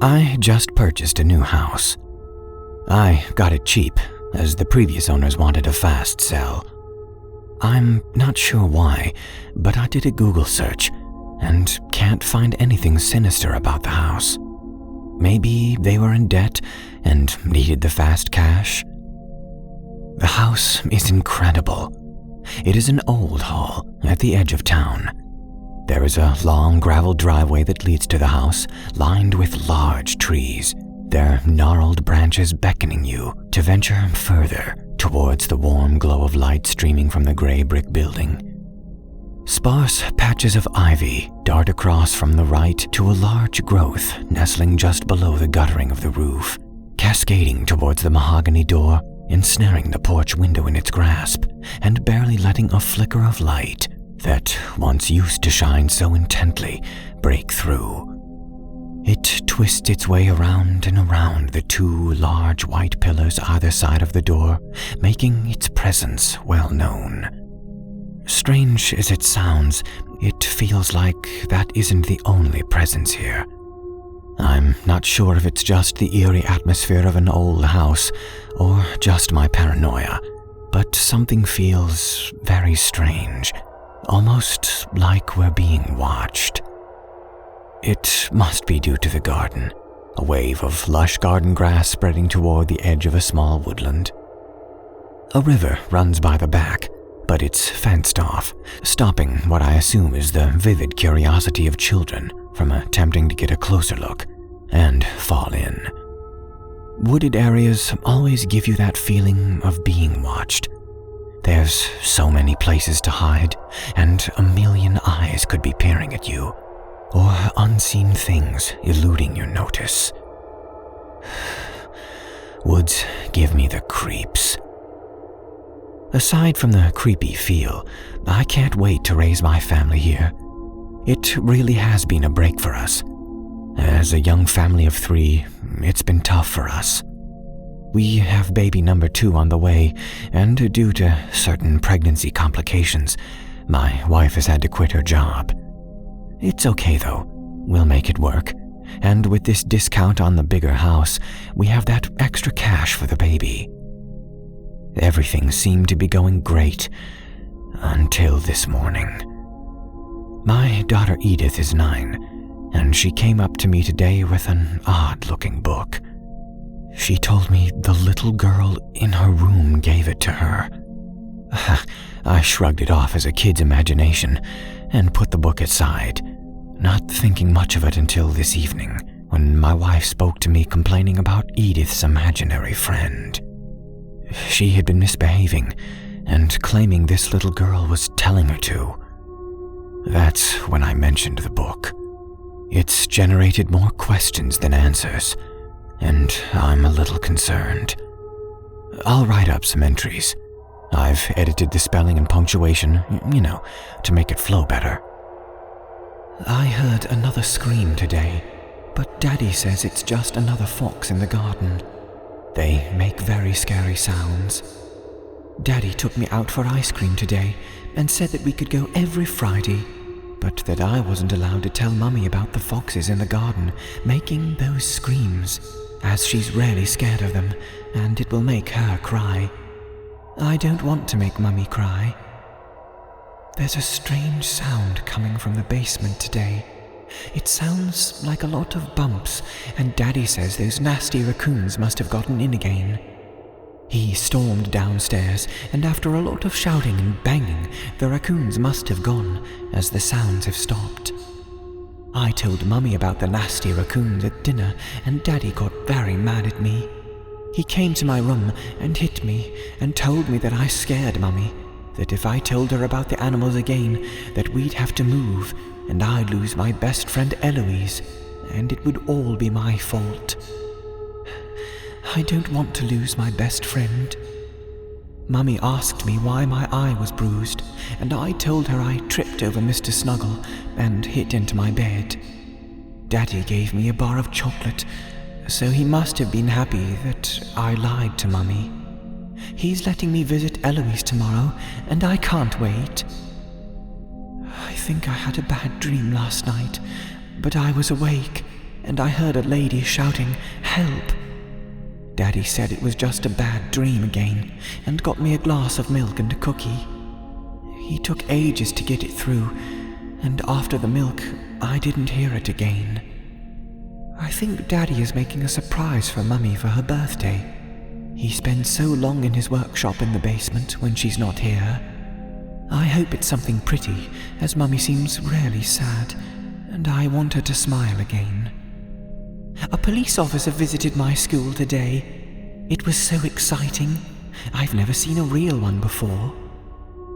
I just purchased a new house. I got it cheap, as the previous owners wanted a fast sell. I'm not sure why, but I did a Google search and can't find anything sinister about the house. Maybe they were in debt and needed the fast cash. The house is incredible. It is an old hall at the edge of town. There is a long gravel driveway that leads to the house, lined with large trees, their gnarled branches beckoning you to venture further towards the warm glow of light streaming from the gray brick building. Sparse patches of ivy dart across from the right to a large growth nestling just below the guttering of the roof, cascading towards the mahogany door, ensnaring the porch window in its grasp, and barely letting a flicker of light that once used to shine so intently break through. It twists its way around and around the two large white pillars either side of the door, making its presence well known. Strange as it sounds, it feels like that isn't the only presence here. I'm not sure if it's just the eerie atmosphere of an old house or just my paranoia, but something feels very strange, almost like we're being watched. It must be due to the garden, a wave of lush garden grass spreading toward the edge of a small woodland. A river runs by the back, but it's fenced off, stopping what I assume is the vivid curiosity of children from attempting to get a closer look and fall in. Wooded areas always give you that feeling of being watched. There's so many places to hide, and a million eyes could be peering at you, or unseen things eluding your notice. Woods give me the creeps. Aside from the creepy feel, I can't wait to raise my family here. It really has been a break for us. As a young family of 3, it's been tough for us. We have baby number 2 on the way, and due to certain pregnancy complications, my wife has had to quit her job. It's okay though, we'll make it work, and with this discount on the bigger house, we have that extra cash for the baby. Everything seemed to be going great, until this morning. My daughter Edith is 9, and she came up to me today with an odd-looking book. She told me the little girl in her room gave it to her. I shrugged it off as a kid's imagination and put the book aside, not thinking much of it until this evening, when my wife spoke to me complaining about Edith's imaginary friend. She had been misbehaving and claiming this little girl was telling her to. That's when I mentioned the book. It's generated more questions than answers, and I'm a little concerned. I'll write up some entries. I've edited the spelling and punctuation, to make it flow better. I heard another scream today, but Daddy says it's just another fox in the garden. They make very scary sounds. Daddy took me out for ice cream today and said that we could go every Friday, but that I wasn't allowed to tell Mummy about the foxes in the garden making those screams, as she's rarely scared of them and it will make her cry. I don't want to make Mummy cry. There's a strange sound coming from the basement today. It sounds like a lot of bumps, and Daddy says those nasty raccoons must have gotten in again. He stormed downstairs, and after a lot of shouting and banging, the raccoons must have gone, as the sounds have stopped. I told Mummy about the nasty raccoons at dinner, and Daddy got very mad at me. He came to my room and hit me, and told me that I scared Mummy, that if I told her about the animals again, that we'd have to move, and I'd lose my best friend Eloise, and it would all be my fault. I don't want to lose my best friend. Mummy asked me why my eye was bruised, and I told her I tripped over Mr. Snuggle and hit into my bed. Daddy gave me a bar of chocolate, so he must have been happy that I lied to Mummy. He's letting me visit Eloise tomorrow, and I can't wait. I think I had a bad dream last night, but I was awake, and I heard a lady shouting, 'Help!' Daddy said it was just a bad dream again, and got me a glass of milk and a cookie. He took ages to get it through, and after the milk, I didn't hear it again. I think Daddy is making a surprise for Mummy for her birthday. He spends so long in his workshop in the basement when she's not here. I hope it's something pretty, as Mummy seems really sad, and I want her to smile again. A police officer visited my school today. It was so exciting. I've never seen a real one before.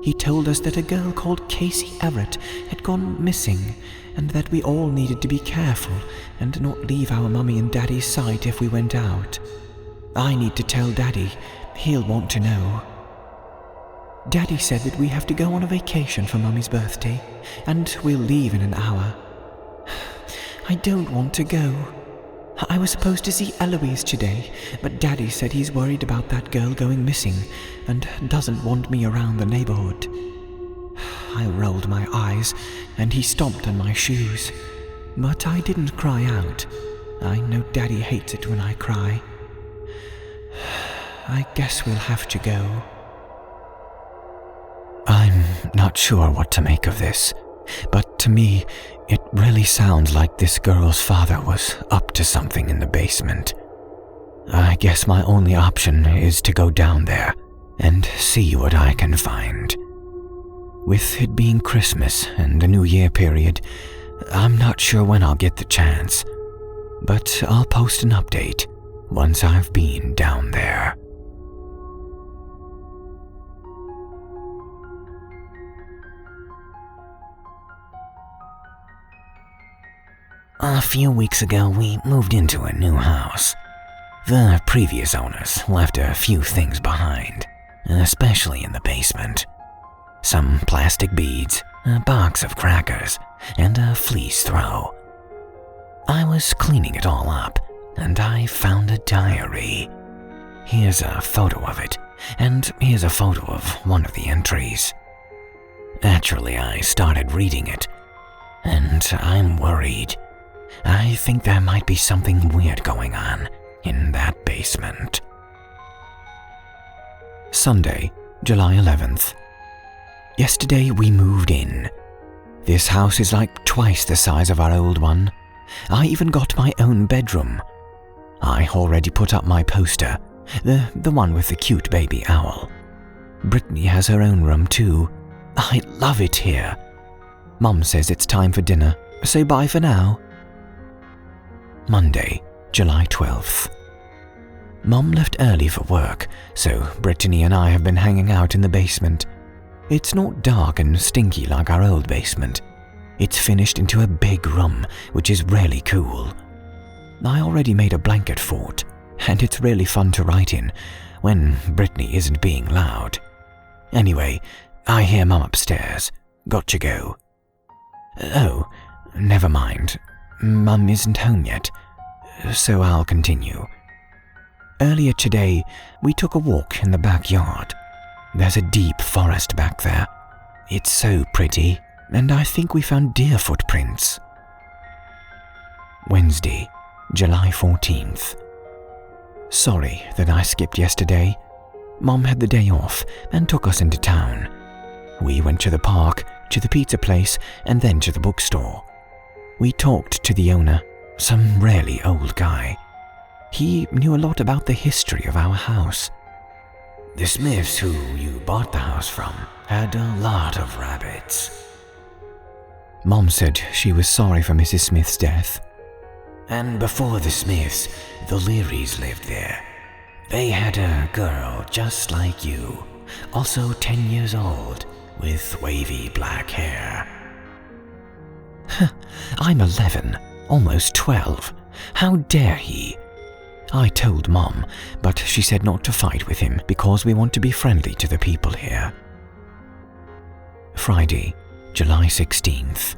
He told us that a girl called Casey Everett had gone missing, and that we all needed to be careful and not leave our Mummy and Daddy's sight if we went out. I need to tell Daddy. He'll want to know. Daddy said that we have to go on a vacation for Mummy's birthday, and we'll leave in an hour. I don't want to go. I was supposed to see Eloise today, but Daddy said he's worried about that girl going missing and doesn't want me around the neighborhood. I rolled my eyes and he stomped on my shoes, but I didn't cry out. I know Daddy hates it when I cry. I guess we'll have to go. I'm not sure what to make of this, but to me, it really sounds like this girl's father was up to something in the basement. I guess my only option is to go down there and see what I can find. With it being Christmas and the New Year period, I'm not sure when I'll get the chance, but I'll post an update once I've been down there. A few weeks ago, we moved into a new house. The previous owners left a few things behind, especially in the basement. Some plastic beads, a box of crackers, and a fleece throw. I was cleaning it all up, and I found a diary. Here's a photo of it, and here's a photo of one of the entries. Naturally, I started reading it, and I'm worried. I think there might be something weird going on in that basement. Sunday, July 11th. Yesterday we moved in. This house is like twice the size of our old one. I even got my own bedroom. I already put up my poster, the one with the cute baby owl. Brittany has her own room too. I love it here. Mum says it's time for dinner, so bye for now. Monday, July 12th. Mum left early for work, so Brittany and I have been hanging out in the basement. It's not dark and stinky like our old basement. It's finished into a big room, which is really cool. I already made a blanket fort, and it's really fun to write in when Brittany isn't being loud. Anyway, I hear Mum upstairs. Got to go. Oh, never mind. Mum isn't home yet, so I'll continue. Earlier today, we took a walk in the backyard. There's a deep forest back there. It's so pretty, and I think we found deer footprints. Wednesday, July 14th. Sorry that I skipped yesterday. Mum had the day off and took us into town. We went to the park, to the pizza place, and then to the bookstore. We talked to the owner, some really old guy. He knew a lot about the history of our house. The Smiths who you bought the house from had a lot of rabbits. Mom said she was sorry for Mrs. Smith's death. And before the Smiths, the Learys lived there. They had a girl just like you, also 10 years old, with wavy black hair. I'm 11, almost 12. How dare he? I told Mom, but she said not to fight with him because we want to be friendly to the people here. Friday, July 16th.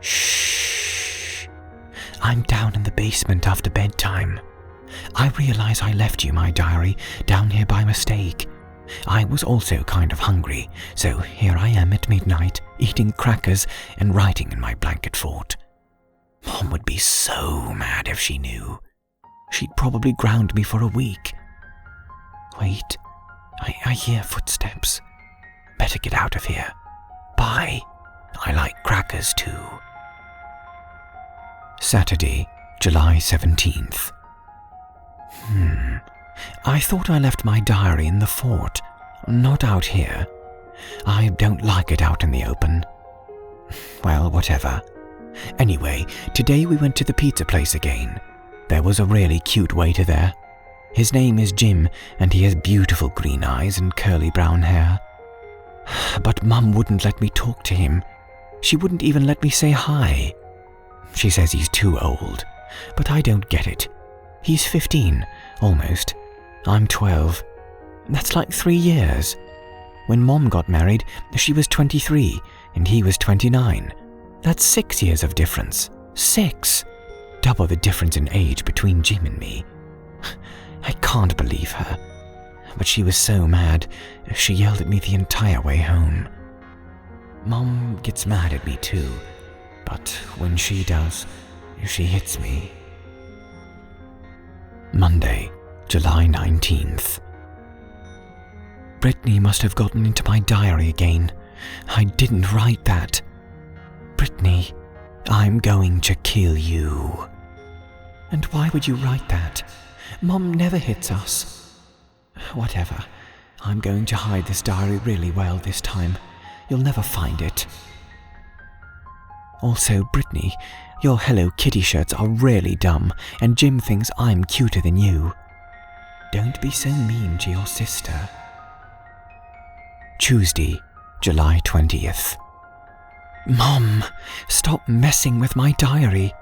Shh. I'm down in the basement after bedtime. I realize I left you my diary down here by mistake. I was also kind of hungry, so here I am at midnight, eating crackers and writing in my blanket fort. Mom would be so mad if she knew. She'd probably ground me for a week. Wait, I hear footsteps. Better get out of here. Bye. I like crackers too. Saturday, July 17th. I thought I left my diary in the fort, not out here. I don't like it out in the open. Well, whatever. Anyway, today we went to the pizza place again. There was a really cute waiter there. His name is Jim, and he has beautiful green eyes and curly brown hair. But Mum wouldn't let me talk to him. She wouldn't even let me say hi. She says he's too old, but I don't get it. He's 15, almost. I'm 12. That's like 3 years. When Mom got married, she was 23, and he was 29. That's 6 years of difference. 6! Double the difference in age between Jim and me. I can't believe her. But she was so mad, she yelled at me the entire way home. Mom gets mad at me too, but when she does, she hits me. Monday, July 19th. Brittany must have gotten into my diary again. I didn't write that. Brittany, I'm going to kill you. And why would you write that? Mom never hits us. Whatever. I'm going to hide this diary really well this time. You'll never find it. Also, Brittany, your Hello Kitty shirts are really dumb, and Jim thinks I'm cuter than you. Don't be so mean to your sister. Tuesday, July 20th. Mom, stop messing with my diary.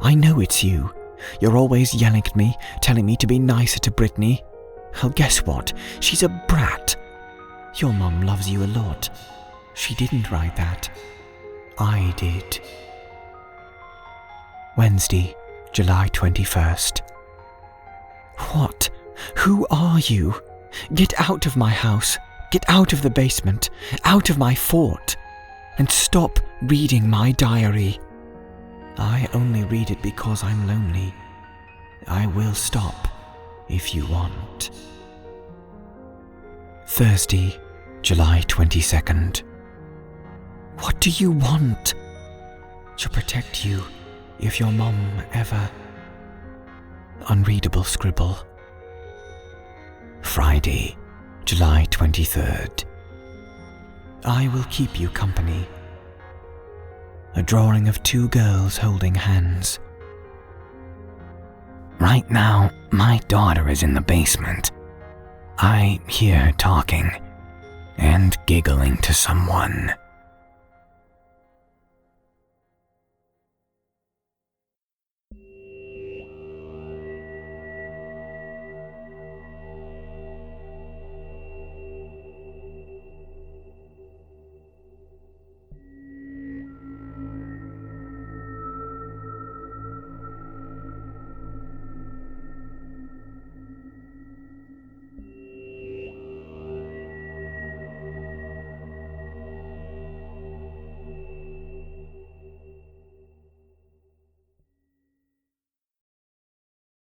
I know it's you. You're always yelling at me, telling me to be nicer to Brittany. Well, guess what? She's a brat. Your mum loves you a lot. She didn't write that. I did. Wednesday, July 21st. What? Who are you? Get out of my house. Get out of the basement. Out of my fort. And stop reading my diary. I only read it because I'm lonely. I will stop if you want. Thursday, July 22nd. What do you want? To protect you if your mum ever... Unreadable scribble. Friday, July 23rd. I will keep you company. A drawing of 2 girls holding hands. Right now, my daughter is in the basement. I hear her talking and giggling to someone.